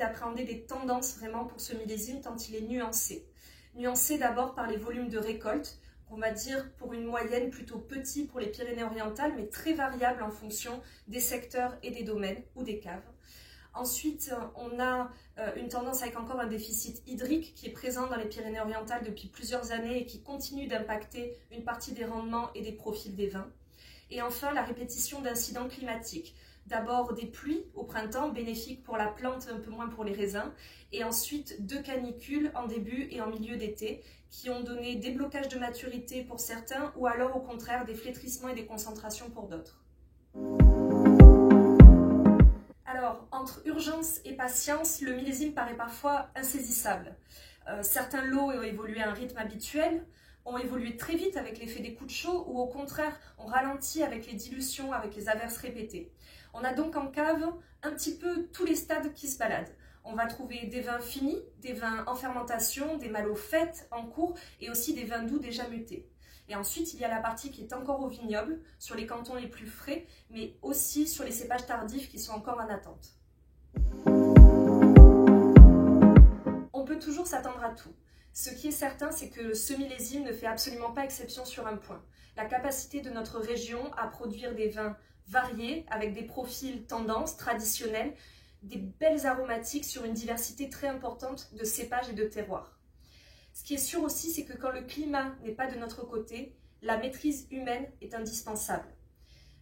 d'appréhender des tendances vraiment pour ce millésime tant il est nuancé. Nuancé d'abord par les volumes de récolte, on va dire pour une moyenne plutôt petit pour les Pyrénées-Orientales, mais très variable en fonction des secteurs et des domaines ou des caves. Ensuite, on a une tendance avec encore un déficit hydrique qui est présent dans les Pyrénées-Orientales depuis plusieurs années et qui continue d'impacter une partie des rendements et des profils des vins. Et enfin, la répétition d'incidents climatiques. D'abord des pluies au printemps, bénéfiques pour la plante, un peu moins pour les raisins, et ensuite 2 canicules en début et en milieu d'été qui ont donné des blocages de maturité pour certains ou alors au contraire des flétrissements et des concentrations pour d'autres. Alors, entre urgence et patience, le millésime paraît parfois insaisissable. Certains lots ont évolué à un rythme habituel, ont évolué très vite avec l'effet des coups de chaud ou au contraire ont ralenti avec les dilutions, avec les averses répétées. On a donc en cave un petit peu tous les stades qui se baladent. On va trouver des vins finis, des vins en fermentation, des malos faits en cours et aussi des vins doux déjà mutés. Et ensuite, il y a la partie qui est encore au vignoble, sur les cantons les plus frais, mais aussi sur les cépages tardifs qui sont encore en attente. On peut toujours s'attendre à tout. Ce qui est certain, c'est que ce millésime ne fait absolument pas exception sur un point. La capacité de notre région à produire des vins variés, avec des profils tendances, traditionnels, des belles aromatiques sur une diversité très importante de cépages et de terroirs. Ce qui est sûr aussi, c'est que quand le climat n'est pas de notre côté, la maîtrise humaine est indispensable.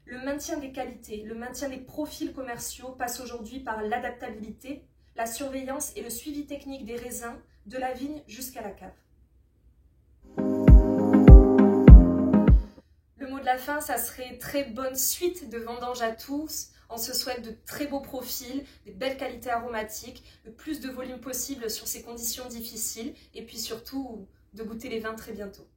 Le maintien des qualités, le maintien des profils commerciaux passe aujourd'hui par l'adaptabilité, la surveillance et le suivi technique des raisins, de la vigne jusqu'à la cave. Le mot de la fin, ça serait très bonne suite de vendanges à tous. On se souhaite de très beaux profils, des belles qualités aromatiques, le plus de volume possible sur ces conditions difficiles et puis surtout de goûter les vins très bientôt.